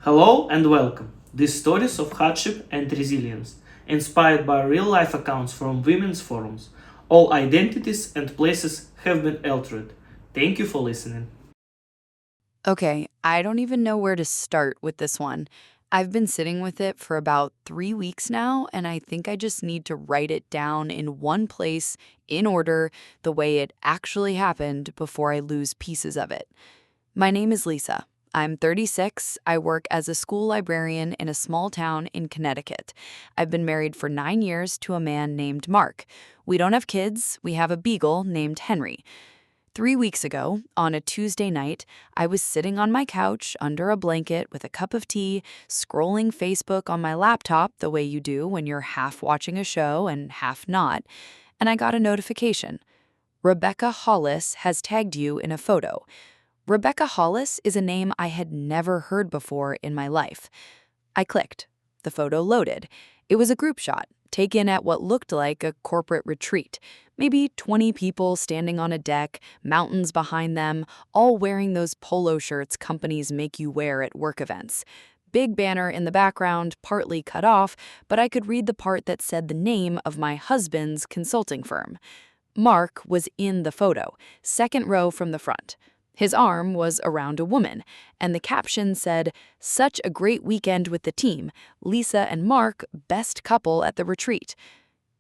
Hello and welcome. These stories of hardship and resilience, inspired by real life accounts from women's forums. All identities and places have been altered. Thank you for listening. Okay, I don't even know where to start with this one. I've been sitting with it for about 3 weeks now, and I think I just need to write it down in one place, in order, the way it actually happened before I lose pieces of it. My name is Lisa. I'm 36. I work as a school librarian in a small town in Connecticut. I've been married for 9 years to a man named Mark. We don't have kids, we have a beagle named Henry. 3 weeks ago, on a Tuesday night, I was sitting on my couch under a blanket with a cup of tea, scrolling Facebook on my laptop the way you do when you're half watching a show and half not, and I got a notification. Rebecca Hollis has tagged you in a photo. Rebecca Hollis is a name I had never heard before in my life. I clicked. The photo loaded. It was a group shot, taken at what looked like a corporate retreat. Maybe 20 people standing on a deck, mountains behind them, all wearing those polo shirts companies make you wear at work events. Big banner in the background, partly cut off, but I could read the part that said the name of my husband's consulting firm. Mark was in the photo, second row from the front. His arm was around a woman, and the caption said, "Such a great weekend with the team. Lisa and Mark, best couple at the retreat."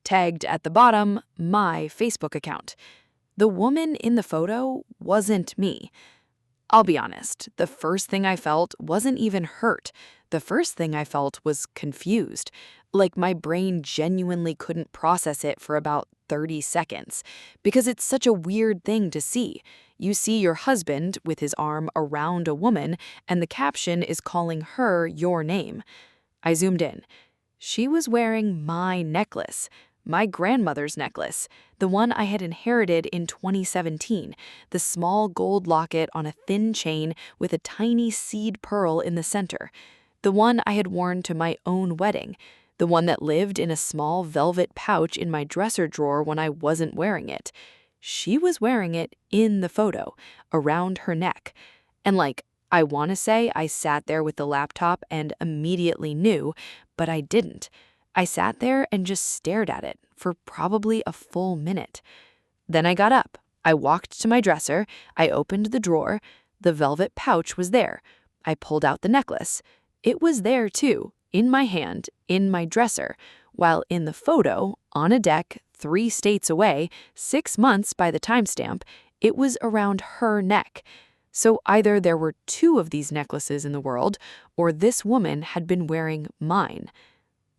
Tagged at the bottom, my Facebook account. The woman in the photo wasn't me. I'll be honest, the first thing I felt wasn't even hurt. The first thing I felt was confused. Like my brain genuinely couldn't process it for about 30 seconds. Because it's such a weird thing to see. You see your husband with his arm around a woman, and the caption is calling her your name. I zoomed in. She was wearing my necklace. My grandmother's necklace, the one I had inherited in 2017, the small gold locket on a thin chain with a tiny seed pearl in the center, the one I had worn to my own wedding, the one that lived in a small velvet pouch in my dresser drawer when I wasn't wearing it. She was wearing it in the photo, around her neck. And I want to say I sat there with the laptop and immediately knew, but I didn't. I sat there and just stared at it for probably a full minute. Then I got up. I walked to my dresser. I opened the drawer. The velvet pouch was there. I pulled out the necklace. It was there too, in my hand, in my dresser, while in the photo, on a deck, 3 states away, 6 months by the timestamp, it was around her neck. So either there were two of these necklaces in the world, or this woman had been wearing mine.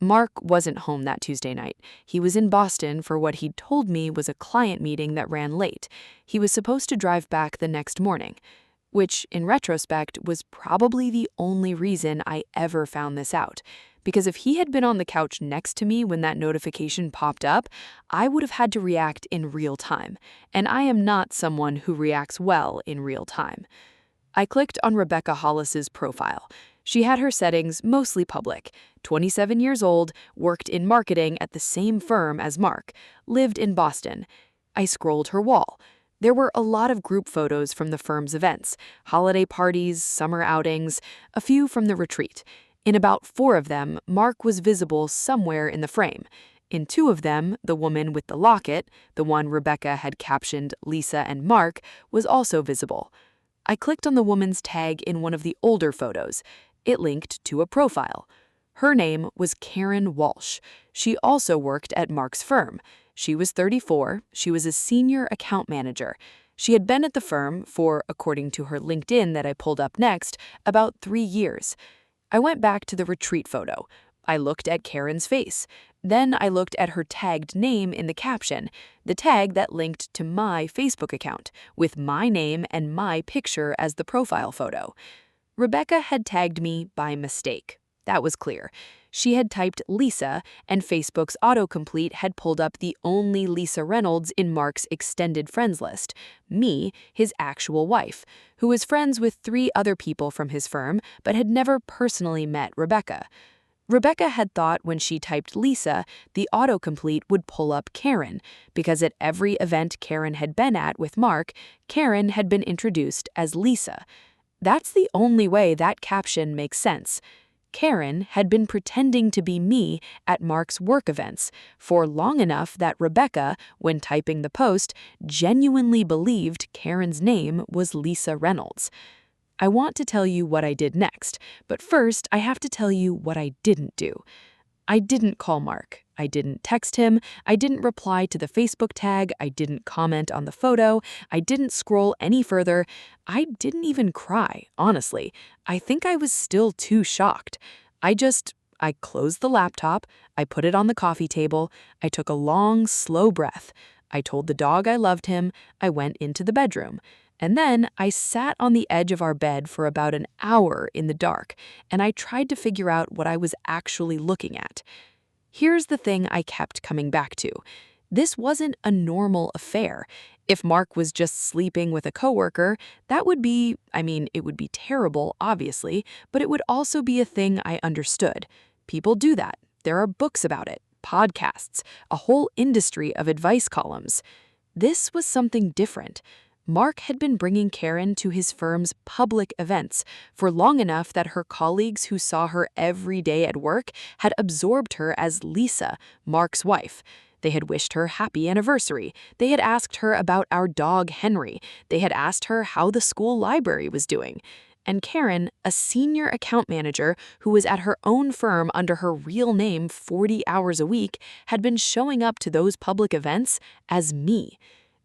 Mark wasn't home that Tuesday night. He was in Boston for what he'd told me was a client meeting that ran late. He was supposed to drive back the next morning, which, in retrospect, was probably the only reason I ever found this out. Because if he had been on the couch next to me when that notification popped up, I would have had to react in real time. And I am not someone who reacts well in real time. I clicked on Rebecca Hollis's profile. She had her settings mostly public. 27 years old, worked in marketing at the same firm as Mark, lived in Boston. I scrolled her wall. There were a lot of group photos from the firm's events, holiday parties, summer outings, a few from the retreat. In about 4 of them, Mark was visible somewhere in the frame. In 2 of them, the woman with the locket, the one Rebecca had captioned Lisa and Mark, was also visible. I clicked on the woman's tag in one of the older photos. It linked to a profile. Her name was Karen Walsh. She also worked at Mark's firm. She was 34. She was a senior account manager. She had been at the firm for, according to her LinkedIn that I pulled up next, about 3 years. I went back to the retreat photo. I looked at Karen's face. Then I looked at her tagged name in the caption, the tag that linked to my Facebook account, with my name and my picture as the profile photo. Rebecca had tagged me by mistake. That was clear. She had typed Lisa, and Facebook's autocomplete had pulled up the only Lisa Reynolds in Mark's extended friends list, me, his actual wife, who was friends with 3 other people from his firm but had never personally met Rebecca. Rebecca had thought when she typed Lisa, the autocomplete would pull up Karen, because at every event Karen had been at with Mark, Karen had been introduced as Lisa. That's the only way that caption makes sense. Karen had been pretending to be me at Mark's work events for long enough that Rebecca, when typing the post, genuinely believed Karen's name was Lisa Reynolds. I want to tell you what I did next, but first I have to tell you what I didn't do. I didn't call Mark. I didn't text him. I didn't reply to the Facebook tag. I didn't comment on the photo. I didn't scroll any further. I didn't even cry, honestly. I think I was still too shocked. I closed the laptop. I put it on the coffee table. I took a long, slow breath. I told the dog I loved him. I went into the bedroom. And then I sat on the edge of our bed for about an hour in the dark, and I tried to figure out what I was actually looking at. Here's the thing I kept coming back to. This wasn't a normal affair. If Mark was just sleeping with a coworker, that would be, it would be terrible, obviously, but it would also be a thing I understood. People do that. There are books about it, podcasts, a whole industry of advice columns. This was something different. Mark had been bringing Karen to his firm's public events for long enough that her colleagues who saw her every day at work had absorbed her as Lisa, Mark's wife. They had wished her happy anniversary. They had asked her about our dog Henry. They had asked her how the school library was doing. And Karen, a senior account manager who was at her own firm under her real name 40 hours a week, had been showing up to those public events as me.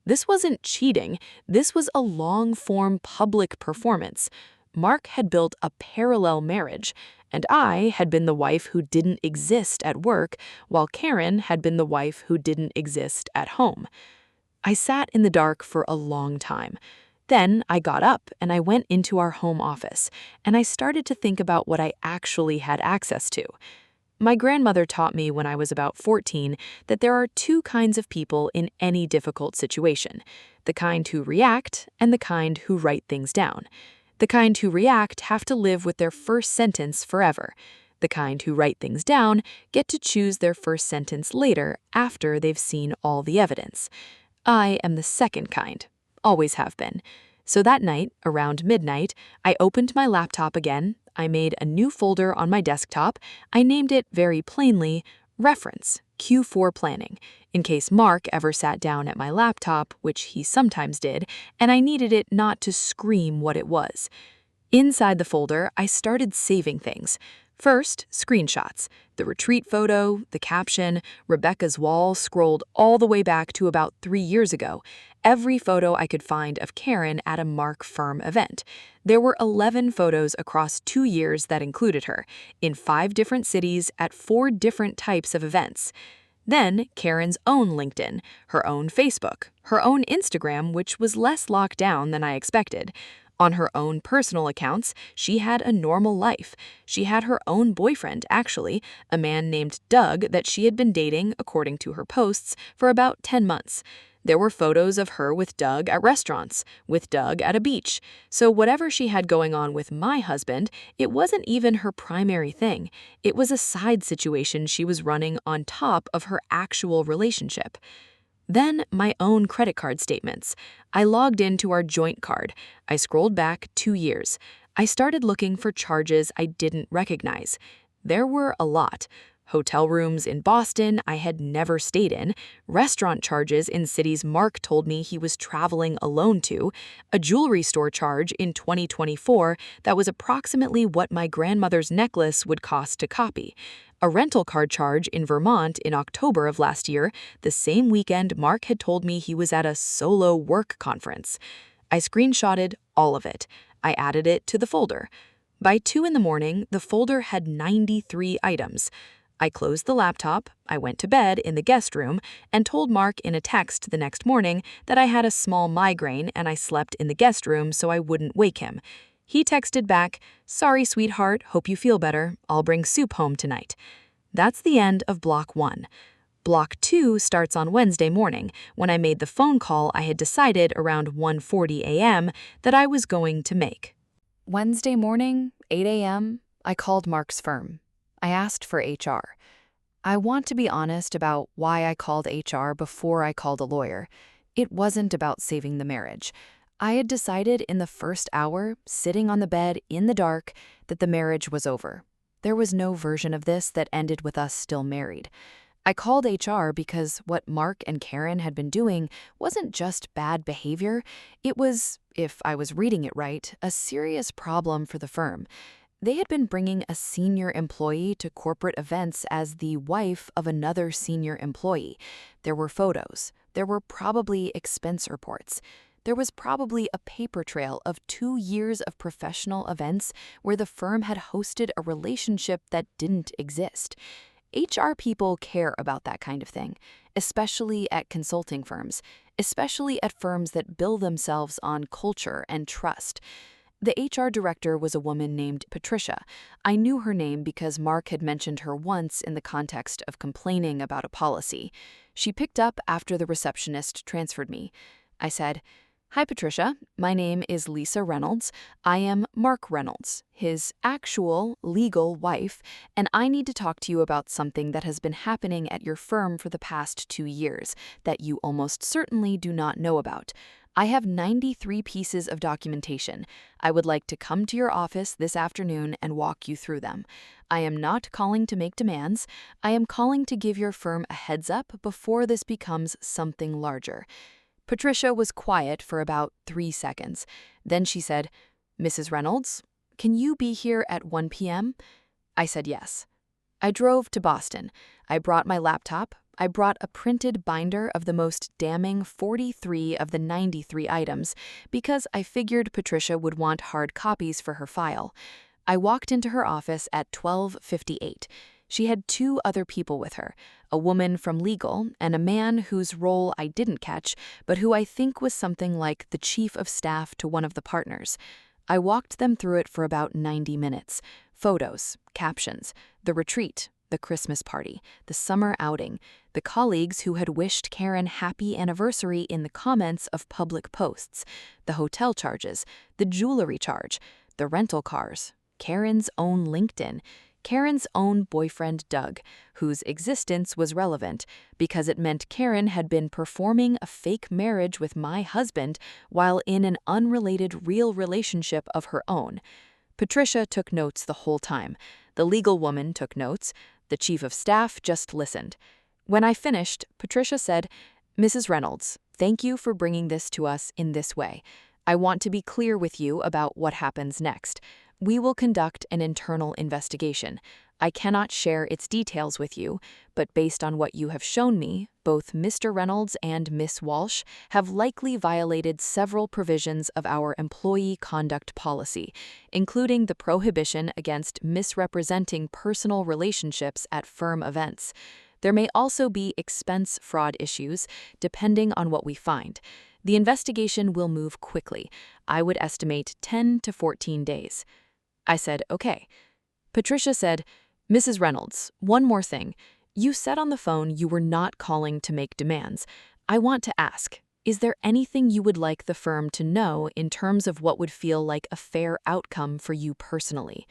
This wasn't cheating. This was a long-form public performance. Mark had built a parallel marriage, and I had been the wife who didn't exist at work, while Karen had been the wife who didn't exist at home. I sat in the dark for a long time. Then I got up and I went into our home office, and I started to think about what I actually had access to. My grandmother taught me when I was about 14 that there are two kinds of people in any difficult situation: the kind who react and the kind who write things down. The kind who react have to live with their first sentence forever. The kind who write things down get to choose their first sentence later after they've seen all the evidence. I am the second kind, always have been. So that night, around midnight, I opened my laptop again. I made a new folder on my desktop. I named it very plainly Reference Q4 Planning, in case Mark ever sat down at my laptop, which he sometimes did, and I needed it not to scream what it was. Inside the folder, I started saving things. First, screenshots. The retreat photo, the caption, Rebecca's wall scrolled all the way back to about 3 years ago. Every photo I could find of Karen at a Mark firm event. There were 11 photos across 2 years that included her, in 5 different cities at 4 different types of events. Then Karen's own LinkedIn, her own Facebook, her own Instagram, which was less locked down than I expected. On her own personal accounts, she had a normal life. She had her own boyfriend, actually, a man named Doug that she had been dating, according to her posts, for about 10 months. There were photos of her with Doug at restaurants, with Doug at a beach. So whatever she had going on with my husband, it wasn't even her primary thing. It was a side situation she was running on top of her actual relationship. Then my own credit card statements. I logged into our joint card. I scrolled back 2 years. I started looking for charges I didn't recognize. There were a lot. Hotel rooms in Boston I had never stayed in, restaurant charges in cities Mark told me he was traveling alone to, a jewelry store charge in 2024 that was approximately what my grandmother's necklace would cost to copy, a rental car charge in Vermont in October of last year, the same weekend Mark had told me he was at a solo work conference. I screenshotted all of it. I added it to the folder. By 2 in the morning, the folder had 93 items. I closed the laptop, I went to bed in the guest room, and told Mark in a text the next morning that I had a small migraine and I slept in the guest room so I wouldn't wake him. He texted back, "Sorry, sweetheart, hope you feel better. I'll bring soup home tonight." That's the end of block 1. Block 2 starts on Wednesday morning, when I made the phone call I had decided around 1:40 a.m. that I was going to make. Wednesday morning, 8 a.m., I called Mark's firm. I asked for HR. I want to be honest about why I called HR before I called a lawyer. It wasn't about saving the marriage. I had decided in the first hour, sitting on the bed in the dark, that the marriage was over. There was no version of this that ended with us still married. I called HR because what Mark and Karen had been doing wasn't just bad behavior. It was, if I was reading it right, a serious problem for the firm. They had been bringing a senior employee to corporate events as the wife of another senior employee. There were photos. There were probably expense reports. There was probably a paper trail of 2 years of professional events where the firm had hosted a relationship that didn't exist. HR people care about that kind of thing, especially at consulting firms, especially at firms that bill themselves on culture and trust. The HR director was a woman named Patricia. I knew her name because Mark had mentioned her once in the context of complaining about a policy. She picked up after the receptionist transferred me. I said, "Hi, Patricia. My name is Lisa Reynolds. I am Mark Reynolds, his actual legal wife, and I need to talk to you about something that has been happening at your firm for the past 2 years that you almost certainly do not know about. I have 93 pieces of documentation. I would like to come to your office this afternoon and walk you through them. I am not calling to make demands. I am calling to give your firm a heads up before this becomes something larger." Patricia was quiet for about 3 seconds. Then she said, "Mrs. Reynolds, can you be here at 1 p.m.?" I said yes. I drove to Boston. I brought my laptop. I brought a printed binder of the most damning 43 of the 93 items because I figured Patricia would want hard copies for her file. I walked into her office at 12:58. She had 2 other people with her, a woman from legal and a man whose role I didn't catch, but who I think was something like the chief of staff to one of the partners. I walked them through it for about 90 minutes. Photos, captions, the retreat, the Christmas party, the summer outing, the colleagues who had wished Karen happy anniversary in the comments of public posts, the hotel charges, the jewelry charge, the rental cars, Karen's own LinkedIn, Karen's own boyfriend Doug, whose existence was relevant because it meant Karen had been performing a fake marriage with my husband while in an unrelated real relationship of her own. Patricia took notes the whole time. The legal woman took notes. The chief of staff just listened. When I finished, Patricia said, "Mrs. Reynolds, thank you for bringing this to us in this way. I want to be clear with you about what happens next. We will conduct an internal investigation. I cannot share its details with you, but based on what you have shown me, both Mr. Reynolds and Miss Walsh have likely violated several provisions of our employee conduct policy, including the prohibition against misrepresenting personal relationships at firm events. There may also be expense fraud issues, depending on what we find. The investigation will move quickly. I would estimate 10 to 14 days. I said, "Okay." Patricia said, "Mrs. Reynolds, one more thing. You said on the phone you were not calling to make demands. I want to ask, is there anything you would like the firm to know in terms of what would feel like a fair outcome for you personally?"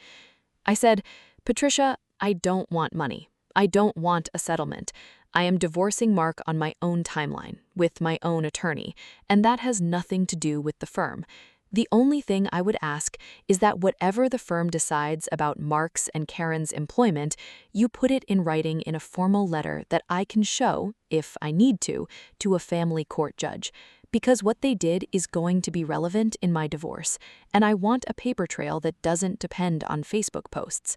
I said, "Patricia, I don't want money. I don't want a settlement. I am divorcing Mark on my own timeline, with my own attorney, and that has nothing to do with the firm. The only thing I would ask is that whatever the firm decides about Mark's and Karen's employment, you put it in writing in a formal letter that I can show, if I need to a family court judge, because what they did is going to be relevant in my divorce, and I want a paper trail that doesn't depend on Facebook posts."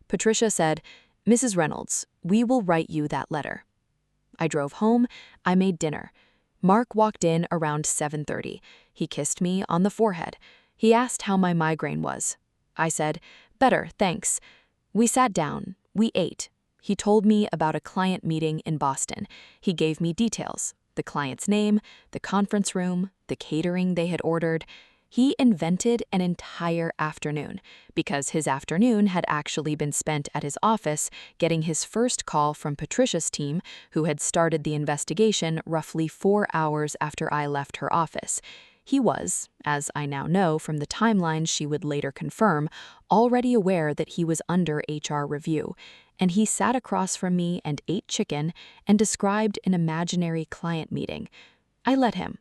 Patricia said, "Mrs. Reynolds, we will write you that letter." I drove home. I made dinner. Mark walked in around 7:30. He kissed me on the forehead. He asked how my migraine was. I said, "Better, thanks." We sat down. We ate. He told me about a client meeting in Boston. He gave me details, the client's name, the conference room, the catering they had ordered. He invented an entire afternoon, because his afternoon had actually been spent at his office getting his first call from Patricia's team, who had started the investigation roughly 4 hours after I left her office. He was, as I now know from the timeline she would later confirm, already aware that he was under HR review, and he sat across from me and ate chicken and described an imaginary client meeting. I let him.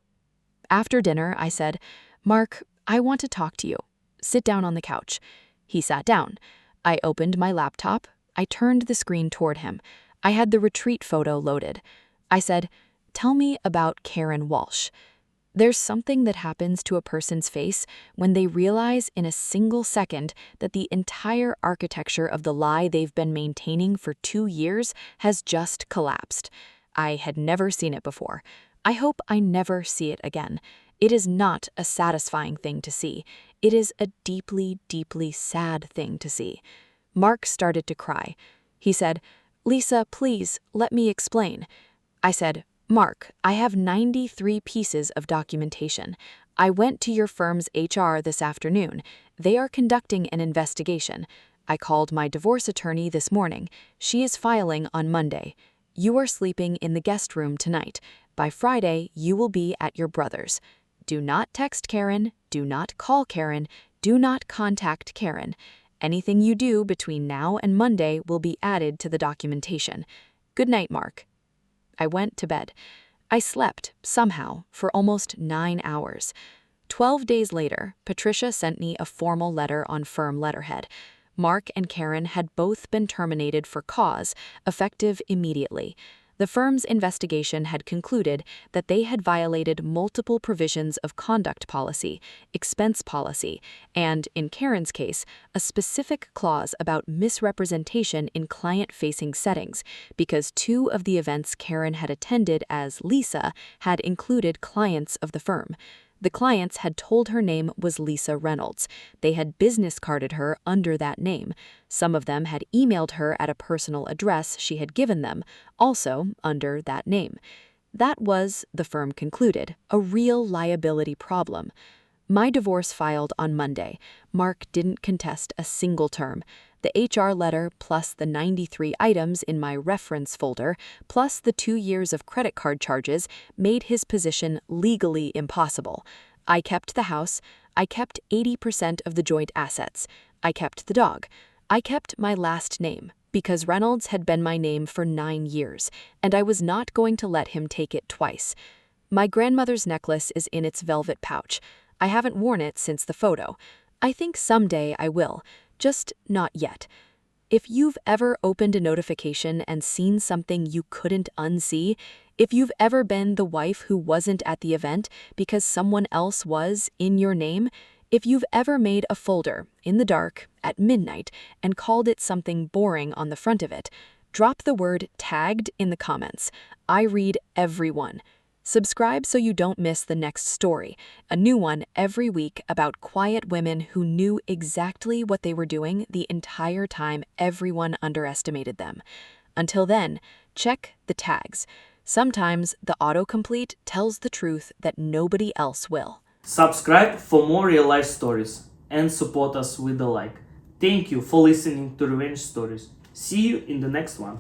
After dinner, I said, Mark, I want to talk to you. Sit down on the couch. He sat down. I opened my laptop. I turned the screen toward him. I had the retreat photo loaded. I said, "Tell me about Karen Walsh." There's something that happens to a person's face when they realize in a single second that the entire architecture of the lie they've been maintaining for 2 years has just collapsed. I had never seen it before. I hope I never see it again. It is not a satisfying thing to see. It is a deeply, deeply sad thing to see. Mark started to cry. He said, "Lisa, please, let me explain." I said, "Mark, I have 93 pieces of documentation. I went to your firm's HR this afternoon. They are conducting an investigation. I called my divorce attorney this morning. She is filing on Monday. You are sleeping in the guest room tonight. By Friday, you will be at your brother's. Do not text Karen. Do not call Karen. Do not contact Karen. Anything you do between now and Monday will be added to the documentation. Good night, Mark." I went to bed. I slept, somehow, for almost 9 hours. 12 days later, Patricia sent me a formal letter on firm letterhead. Mark and Karen had both been terminated for cause, effective immediately. The firm's investigation had concluded that they had violated multiple provisions of conduct policy, expense policy, and, in Karen's case, a specific clause about misrepresentation in client-facing settings, because 2 of the events Karen had attended as Lisa had included clients of the firm. The clients had told her name was Lisa Reynolds. They had business carded her under that name. Some of them had emailed her at a personal address she had given them, also under that name. That was, the firm concluded, a real liability problem. My divorce filed on Monday. Mark didn't contest a single term. The HR letter plus the 93 items in my reference folder plus the 2 years of credit card charges made his position legally impossible. I kept the house. I kept 80% of the joint assets. I kept the dog. I kept my last name because Reynolds had been my name for 9 years, and I was not going to let him take it twice. My grandmother's necklace is in its velvet pouch. I haven't worn it since the photo. I think someday I will. Just not yet. If you've ever opened a notification and seen something you couldn't unsee, if you've ever been the wife who wasn't at the event because someone else was in your name, if you've ever made a folder in the dark at midnight and called it something boring on the front of it, drop the word tagged in the comments. I read every one. Subscribe so you don't miss the next story, a new one every week about quiet women who knew exactly what they were doing the entire time everyone underestimated them. Until then, check the tags. Sometimes the autocomplete tells the truth that nobody else will. Subscribe for more real life stories and support us with a like. Thank you for listening to Revenge Stories. See you in the next one.